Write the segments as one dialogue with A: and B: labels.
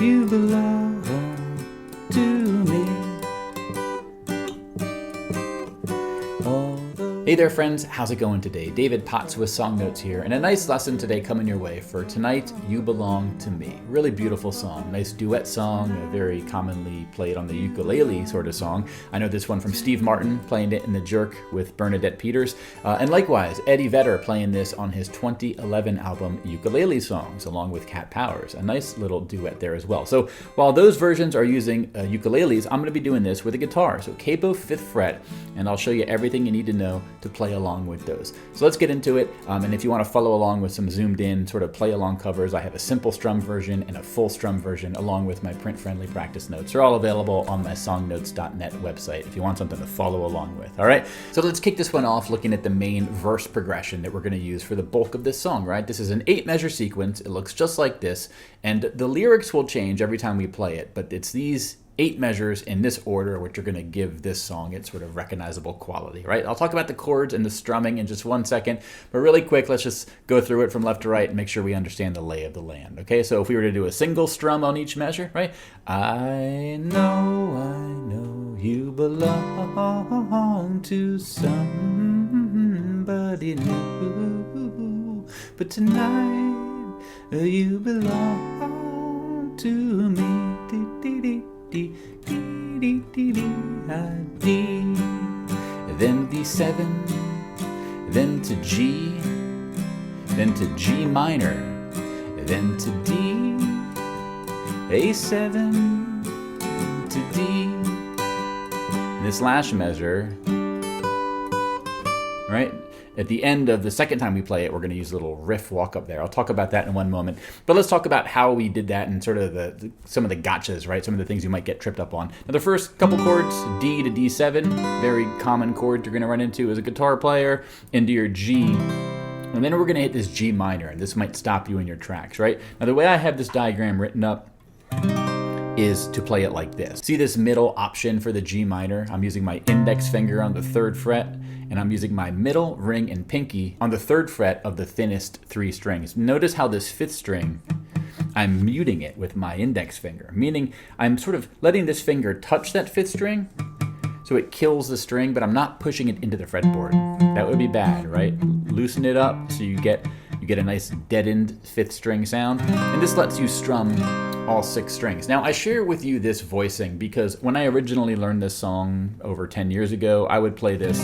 A: you belong to me. Hey there friends, how's it going today? David Potts with Song Notes here, and a nice lesson today coming your way for Tonight You Belong to Me. Really beautiful song, nice duet song, a very commonly played on the ukulele sort of song. I know this one from Steve Martin, playing it in The Jerk with Bernadette Peters, and likewise Eddie Vedder playing this on his 2011 album Ukulele Songs, along with Cat Powers. A nice little duet there as well. So while those versions are using ukuleles, I'm going to be doing this with a guitar, so capo 5th fret, and I'll show you everything you need to know to play along with those. So let's get into it, and if you want to follow along with some zoomed in sort of play along covers, I have a simple strum version and a full strum version along with my print friendly practice notes. They're all available on my songnotes.net website if you want something to follow along with. All right, so let's kick this one off looking at the main verse progression that we're going to use for the bulk of this song, right? This is an 8-measure sequence. It looks just like this, and the lyrics will change every time we play it, but it's these 8 measures in this order which are going to give this song its sort of recognizable quality, right? I'll talk about the chords and the strumming in just one second, but really quick, let's just go through it from left to right and make sure we understand the lay of the land, okay? So if we were to do a single strum on each measure, right? I know you belong to somebody new, but tonight you belong to me. Then D7, then to G, then to G minor, then to D, A7, to D. And this last measure, right? At the end of the second time we play it, we're going to use a little riff walk up there. I'll talk about that in one moment. But let's talk about how we did that and sort of some of the gotchas, right? Some of the things you might get tripped up on. Now, the first couple chords, D to D7, very common chord you're going to run into as a guitar player, into your G. And then we're going to hit this G minor, and this might stop you in your tracks, right? Now, the way I have this diagram written up is to play it like this. See this middle option for the G minor? I'm using my index finger on the 3rd fret, and I'm using my middle, ring, and pinky on the 3rd fret of the thinnest 3 strings. Notice how this 5th string, I'm muting it with my index finger, meaning I'm sort of letting this finger touch that 5th string so it kills the string, but I'm not pushing it into the fretboard. That would be bad, right? Loosen it up so you get a nice deadened 5th string sound, and this lets you strum all 6 strings. Now, I share with you this voicing because when I originally learned this song over 10 years ago, I would play this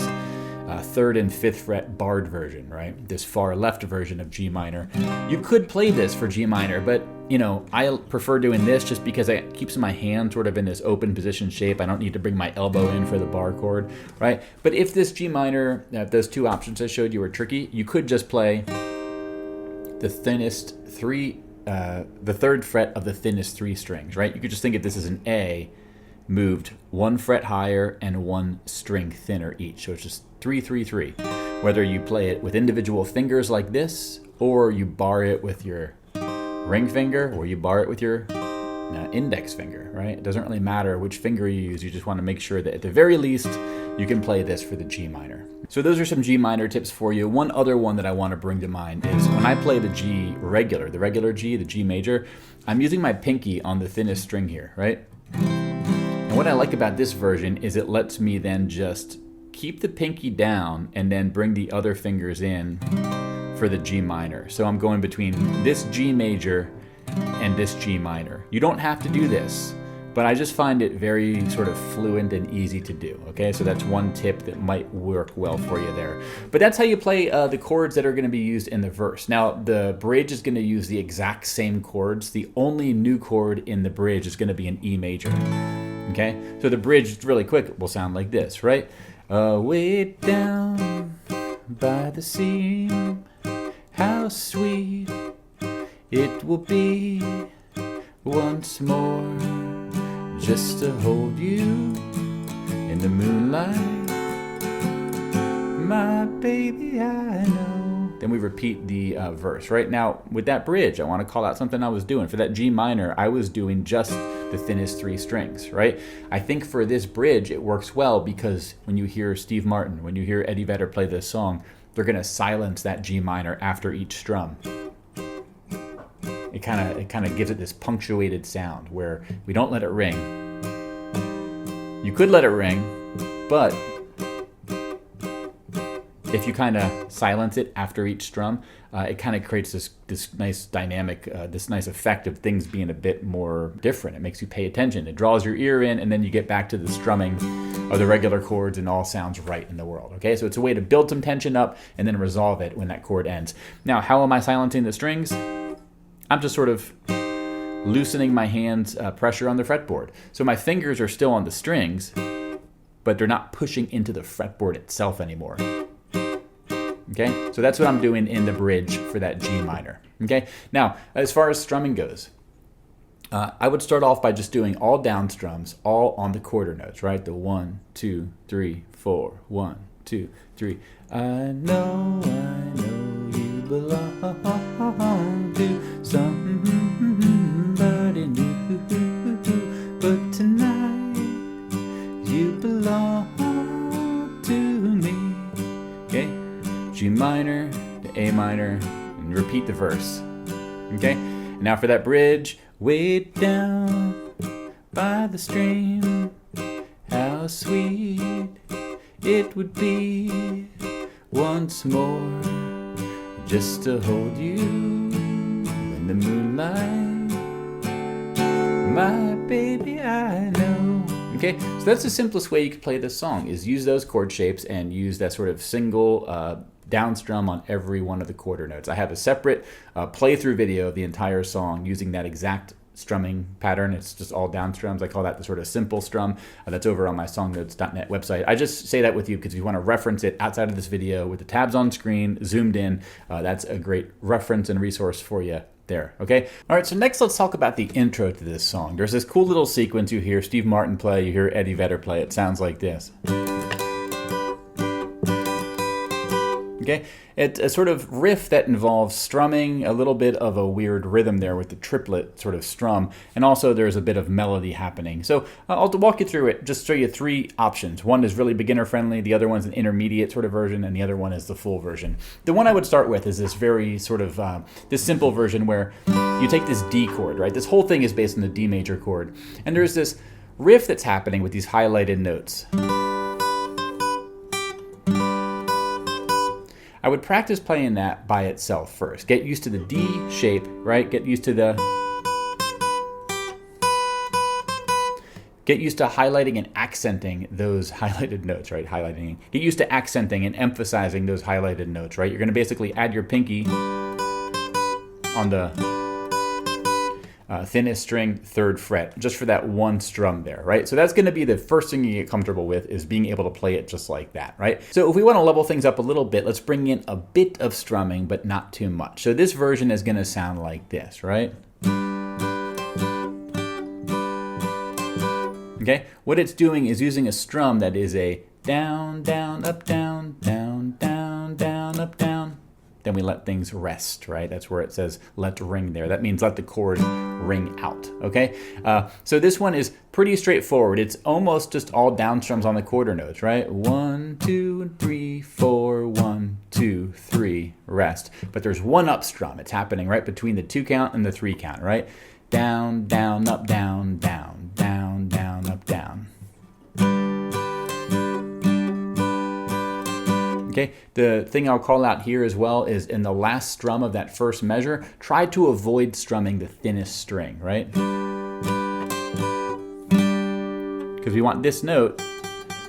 A: 3rd and 5th fret barred version, right? This far left version of G minor. You could play this for G minor, but you know, I prefer doing this just because it keeps my hand sort of in this open position shape. I don't need to bring my elbow in for the bar chord, right? But if this G minor, if those 2 options I showed you were tricky, you could just play the thinnest 3, the 3rd fret of the thinnest 3 strings, right? You could just think of this as an A moved 1 fret higher and 1 string thinner each. So it's just 3, 3, 3. Whether you play it with individual fingers like this, or you bar it with your ring finger, or you bar it with your index finger, right? It doesn't really matter which finger you use. You just want to make sure that at the very least, you can play this for the G minor. So those are some G minor tips for you. One other one that I want to bring to mind is when I play the G regular, the regular G, the G major, I'm using my pinky on the thinnest string here, right? And what I like about this version is it lets me then just keep the pinky down and then bring the other fingers in for the G minor. So I'm going between this G major and this G minor. You don't have to do this, but I just find it very sort of fluent and easy to do, okay? So that's one tip that might work well for you there. But that's how you play the chords that are going to be used in the verse. Now, the bridge is going to use the exact same chords. The only new chord in the bridge is going to be an E major, okay? So the bridge, really quick, will sound like this, right? Way down by the sea, how sweet it will be once more just to hold you in the moonlight, my baby, I know. Then we repeat the verse. Right now, with that bridge, I want to call out something I was doing. For that G minor, I was doing just the thinnest 3 strings, right? I think for this bridge, it works well because when you hear Steve Martin, when you hear Eddie Vedder play this song, they're going to silence that G minor after each strum. it kind of gives it this punctuated sound where we don't let it ring. You could let it ring, but if you kind of silence it after each strum, it kind of creates this nice dynamic, this nice effect of things being a bit more different. It makes you pay attention. It draws your ear in, and then you get back to the strumming of the regular chords and all sounds right in the world. Okay, so it's a way to build some tension up and then resolve it when that chord ends. Now, how am I silencing the strings? I'm just sort of loosening my hands' pressure on the fretboard. So my fingers are still on the strings, but they're not pushing into the fretboard itself anymore. Okay, so that's what I'm doing in the bridge for that G minor. Okay, now as far as strumming goes, I would start off by just doing all down strums, all on the quarter notes, right? The 1, 2, 3, 4, 1, 2, 3. I know you belong to somebody new, but tonight you belong to me. Okay. G minor to A minor, and repeat the verse. Okay? And now for that bridge, way down by the stream, how sweet it would be once more just to hold you in the moonlight, my baby, I know. Okay, so that's the simplest way you could play this song, is use those chord shapes and use that sort of single down strum on every one of the quarter notes. I have a separate playthrough video of the entire song using that exact strumming pattern. It's just all down strums. I call that the sort of simple strum. That's over on my songnotes.net website. I just say that with you because if you want to reference it outside of this video with the tabs on screen, zoomed in, that's a great reference and resource for you there, okay? All right, so next let's talk about the intro to this song. There's this cool little sequence you hear Steve Martin play, you hear Eddie Vedder play. It sounds like this. Okay, it's a sort of riff that involves strumming, a little bit of a weird rhythm there with the triplet sort of strum, and also there's a bit of melody happening. So I'll walk you through it, just show you three options. One is really beginner friendly, the other one's an intermediate sort of version, and the other one is the full version. The one I would start with is this very sort of, this simple version where you take this D chord, right? This whole thing is based on the D major chord, and there's this riff that's happening with these highlighted notes. I would practice playing that by itself first. Get used to the D shape, right? Get used to highlighting and accenting those highlighted notes, right? Get used to accenting and emphasizing those highlighted notes, right? You're going to basically add your pinky on the thinnest string, 3rd fret, just for that one strum there, right? So that's going to be the first thing you get comfortable with, is being able to play it just like that, right? So if we want to level things up a little bit, let's bring in a bit of strumming, but not too much. So this version is going to sound like this, right? Okay, what it's doing is using a strum that is a down, down, up, down, down, down, down, up, down. Then we let things rest, right? That's where it says let ring there. That means let the chord ring out, okay? So this one is pretty straightforward. It's almost just all down strums on the quarter notes, right? 1, 2, 3, 4, 1, 2, 3, rest. But there's one up strum. It's happening right between the 2 count and the 3 count, right? Down, down, up, down, down, down, down, up, down. Okay, the thing I'll call out here as well is in the last strum of that first measure, try to avoid strumming the thinnest string, right? Because we want this note,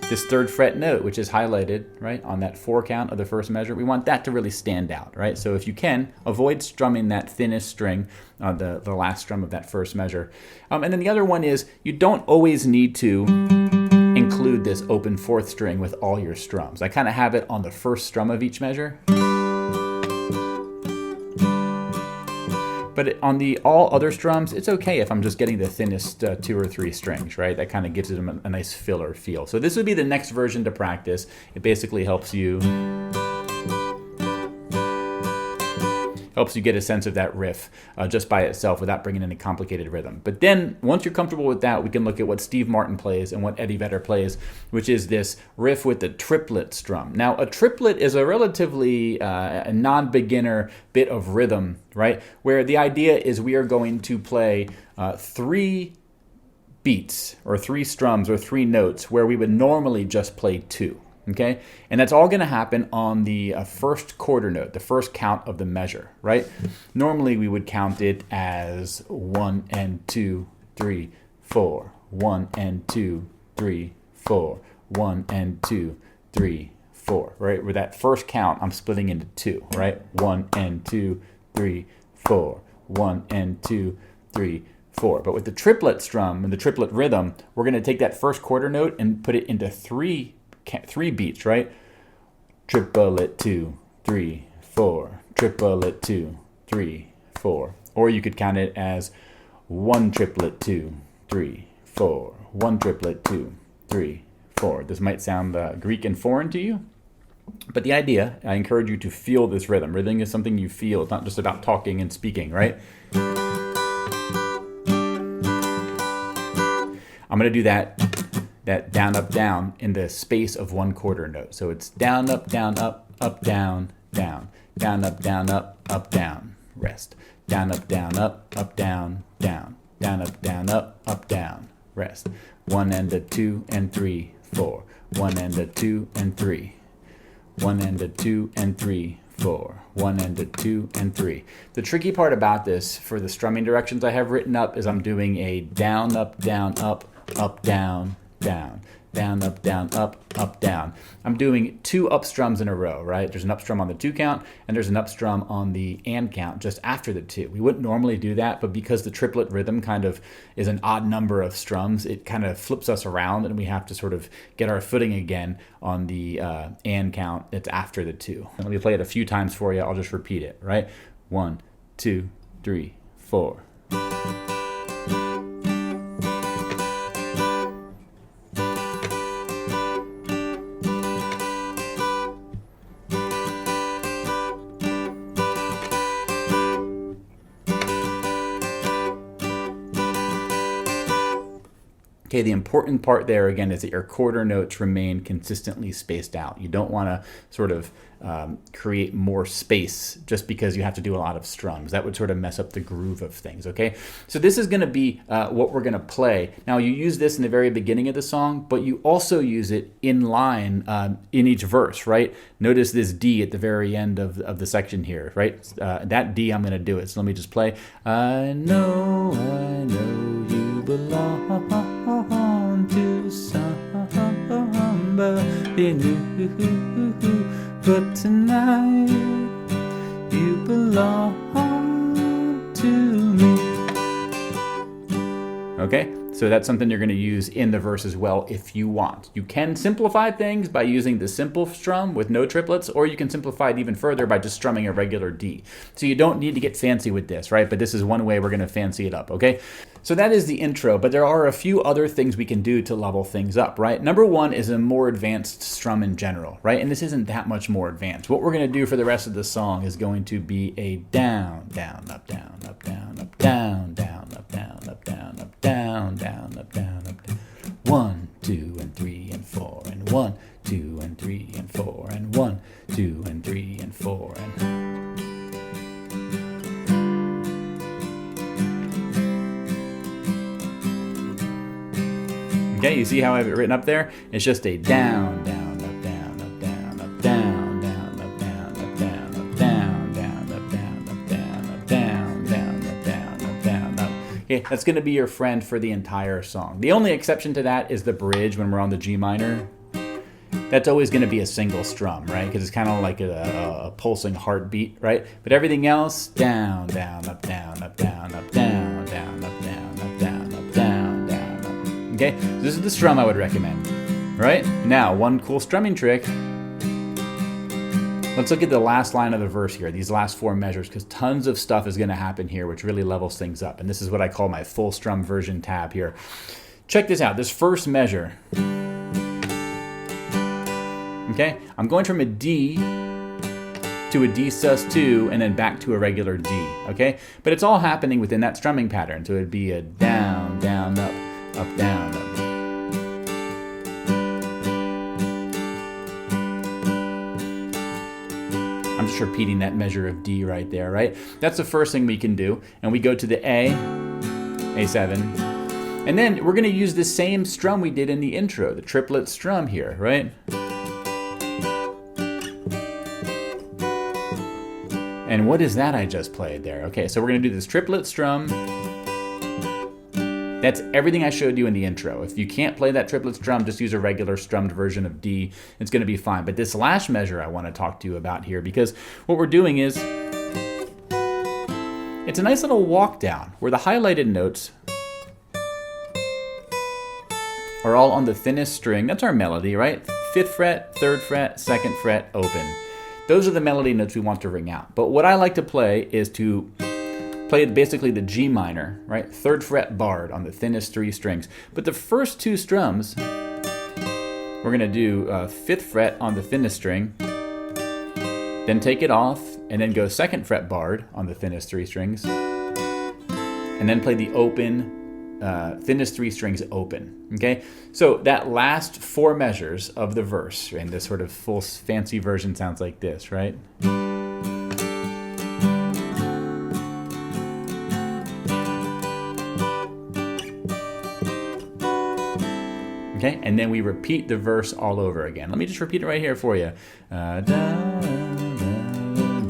A: this 3rd fret note, which is highlighted, right, on that 4 count of the first measure, we want that to really stand out, right? So if you can, avoid strumming that thinnest string, the last strum of that first measure. And then the other one is, you don't always need to include this open 4th string with all your strums. I kind of have it on the first strum of each measure. But on the all other strums, it's okay if I'm just getting the thinnest 2 or 3 strings, right? That kind of gives it a nice filler feel. So this would be the next version to practice. It basically helps you helps you get a sense of that riff just by itself without bringing in a complicated rhythm. But then once you're comfortable with that, we can look at what Steve Martin plays and what Eddie Vedder plays, which is this riff with the triplet strum. Now, a triplet is a relatively a non-beginner bit of rhythm, right? Where the idea is we are going to play 3 beats or 3 strums or 3 notes where we would normally just play 2. Okay, and that's all going to happen on the first quarter note, the first count of the measure, right? Normally we would count it as 1 and 2, 3, 4, 1 and 2, 3, 4, 1 and 2, 3, 4, right? With that first count, I'm splitting into 2, right? 1 and 2, 3, 4, 1 and 2, 3, 4. But with the triplet strum and the triplet rhythm, we're going to take that first quarter note and put it into 3 beats, right? Triplet 2, 3, 4, triplet 2, 3, 4. Or you could count it as 1 triplet 2, 3, 4, 1 triplet 2, 3, 4. This might sound Greek and foreign to you, but the idea, I encourage you to feel this rhythm. Rhythm is something you feel. It's not just about talking and speaking, right? I'm going to do that down, up, down in the space of 1 quarter note. So it's down, up, down, up, down, down, down, up, down, rest. Down, up, down, down, down, down, up, down, rest. 1 and a 2 and 3, 4. 1 and a 2 and 3. 1 and a 2 and 3, 4. 1 and a 2 and 3. The tricky part about this for the strumming directions I have written up is I'm doing a down, up, down, up, down, down, down, up, down. I'm doing 2 up strums in a row, right? There's an up strum on the 2 count, and there's an up strum on the and count just after the 2. We wouldn't normally do that, but because the triplet rhythm kind of is an odd number of strums, it kind of flips us around, and we have to sort of get our footing again on the and count that's after the 2. And let me play it a few times for you. I'll just repeat it, right? 1, 2, 3, 4. Okay, the important part there, again, is that your quarter notes remain consistently spaced out. You don't want to sort of create more space just because you have to do a lot of strums. That would sort of mess up the groove of things, okay? So this is going to be what we're going to play. Now, you use this in the very beginning of the song, but you also use it in line in each verse, right? Notice this D at the very end of the section here, right? That D, I'm going to do it. So let me just play. I know you belong to somebody new, but tonight you belong to me. Okay, so that's something you're going to use in the verse as well if you want. You can simplify things by using the simple strum with no triplets, or you can simplify it even further by just strumming a regular D. So you don't need to get fancy with this, right? But this is one way we're going to fancy it up, okay? So that is the intro, but there are a few other things we can do to level things up, right? Number 1 is a more advanced strum in general, right? And this isn't that much more advanced. What we're going to do for the rest of the song is going to be a down, down, up, down, up, down, up, down, down, up, down, up, down, up, down, down, up, down, up, down. 1, 2, and 3, and 4, and 1, 2, and 3, and 4, and 1, 2, and 3, and 4, and... Okay, you see how I have it written up there? It's just a down, down, up, down, up, down, up, down, down, up, down, up, down, up, down, down, up, down, up, down, up, down, down, up, down, up, down, up. Okay, that's going to be your friend for the entire song. The only exception to that is the bridge when we're on the G minor. That's always going to be a single strum, right? Because it's kind of like a pulsing heartbeat, right? But everything else, down, down, up, down, up, down, up, down, down, up, down, up, down, up, down, down, up. Okay, so this is the strum I would recommend, right? Now, one cool strumming trick. Let's look at the last line of the verse here, these last 4 measures, because tons of stuff is going to happen here, which really levels things up. And this is what I call my full strum version tab here. Check this out, this first measure. Okay, I'm going from a D to a D sus2, and then back to a regular D, okay? But it's all happening within that strumming pattern. So it'd be a down, down, up, down, up. I'm just repeating that measure of D right there, right? That's the first thing we can do. And we go to the A7. And then we're gonna use the same strum we did in the intro, the triplet strum here, right? And what is that I just played there? Okay, so we're gonna do this triplet strum. That's everything I showed you in the intro. If you can't play that triplet strum, just use a regular strummed version of D. It's gonna be fine. But this last measure I wanna talk to you about here, because what we're doing is, it's a nice little walk down where the highlighted notes are all on the thinnest string. That's our melody, right? 5th fret, 3rd fret, 2nd fret, open. Those are the melody notes we want to ring out. But what I like to play is to play basically the G minor, right? 3rd fret barred on the thinnest 3 strings. But the first 2 strums, we're gonna do 5th fret on the thinnest string, then take it off, and then go 2nd fret barred on the thinnest 3 strings, and then play the open, thinnest 3 strings open, okay? So that last 4 measures of the verse, and this sort of full fancy version sounds like this, right? Okay, and then we repeat the verse all over again. Let me just repeat it right here for you.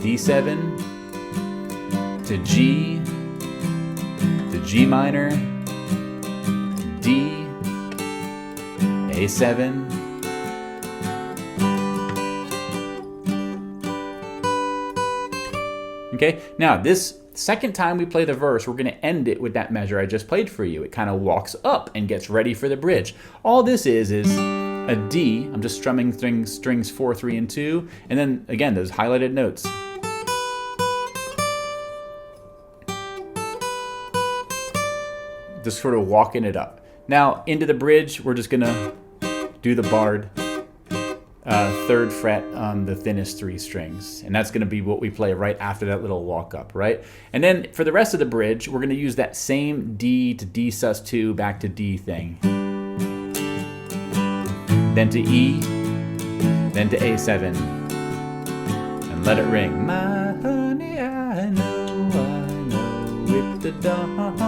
A: D7 to G, to G minor, D, A7, okay? Now this second time we play the verse, we're gonna end it with that measure I just played for you. It kind of walks up and gets ready for the bridge. All this is a D. I'm just strumming strings 4, 3, and 2, and then again, those highlighted notes. Just sort of walking it up. Now, into the bridge, we're just gonna do the barred 3rd fret on the thinnest 3 strings. And that's gonna be what we play right after that little walk up, right? And then for the rest of the bridge, we're gonna use that same D to D sus2 back to D thing. Then to E, then to A7. And let it ring. My honey, I know, with the dawn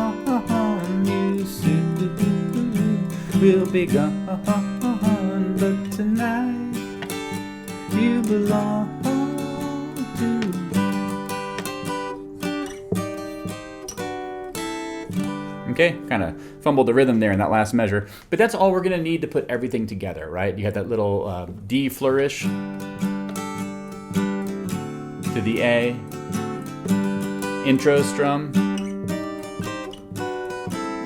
A: you soon will be gone, but tonight you belong to me. Okay, kind of fumbled the rhythm there in that last measure, but that's all we're gonna need to put everything together, right? You have that little D flourish to the A, intro strum,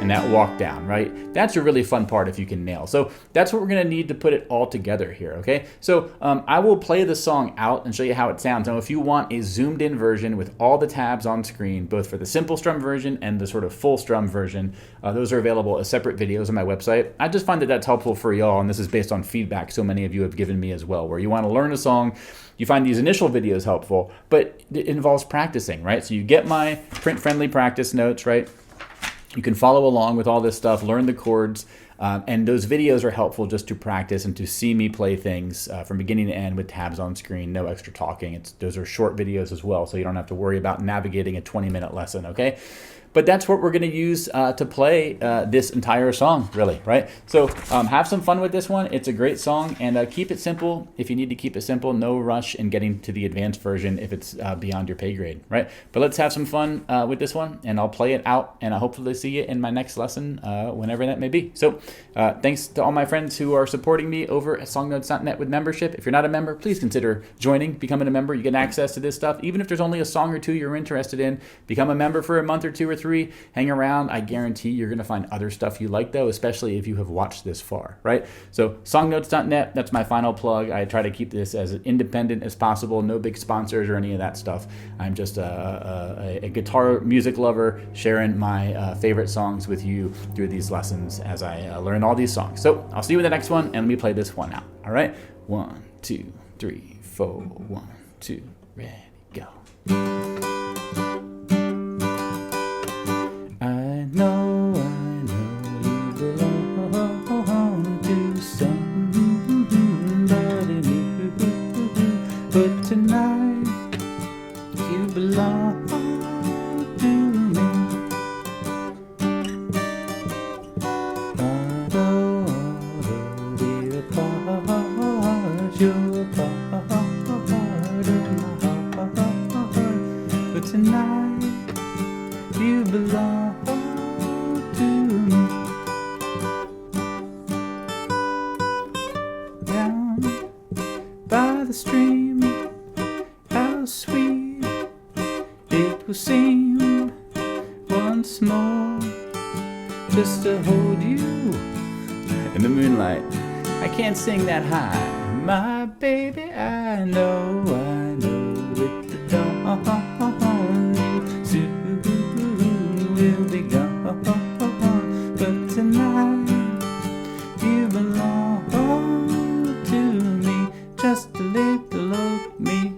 A: and that walk down, right? That's a really fun part if you can nail. So that's what we're gonna need to put it all together here, okay? So I will play the song out and show you how it sounds. Now, if you want a zoomed in version with all the tabs on screen, both for the simple strum version and the sort of full strum version, those are available as separate videos on my website. I just find that that's helpful for y'all, and this is based on feedback so many of you have given me as well, where you wanna learn a song, you find these initial videos helpful, but it involves practicing, right? So you get my print-friendly practice notes, right? You can follow along with all this stuff, learn the chords, and those videos are helpful just to practice and to see me play things from beginning to end with tabs on screen, no extra talking. Those are short videos as well, so you don't have to worry about navigating a 20-minute lesson, okay? But that's what we're gonna use to play this entire song, really, right? So have some fun with this one. It's a great song, and keep it simple if you need to keep it simple. No rush in getting to the advanced version if it's beyond your pay grade, right? But let's have some fun with this one, and I'll play it out, and I'll hopefully see you in my next lesson, whenever that may be. So thanks to all my friends who are supporting me over at songnotes.net with membership. If you're not a member, please consider joining, becoming a member. You get access to this stuff. Even if there's only a song or two you're interested in, become a member for a month or 2 or 3. Hang around. I guarantee you're going to find other stuff you like, though, especially if you have watched this far, right? So songnotes.net, that's my final plug. I try to keep this as independent as possible. No big sponsors or any of that stuff. I'm just a guitar music lover sharing my favorite songs with you through these lessons as I learn all these songs. So I'll see you in the next one, and let me play this one out. All right? 1, 2, 3, 4. 1, 2, ready, go. I know you belong to somebody new, but tonight you belong to me. Although we're apart, you're part of my heart, but tonight you belong to me. Down by the stream, how sweet it will seem once more just to hold you in the moonlight. I can't sing that high, my baby. I know with the dawn you soon will be gone, but tonight you belong to me, just a little of me.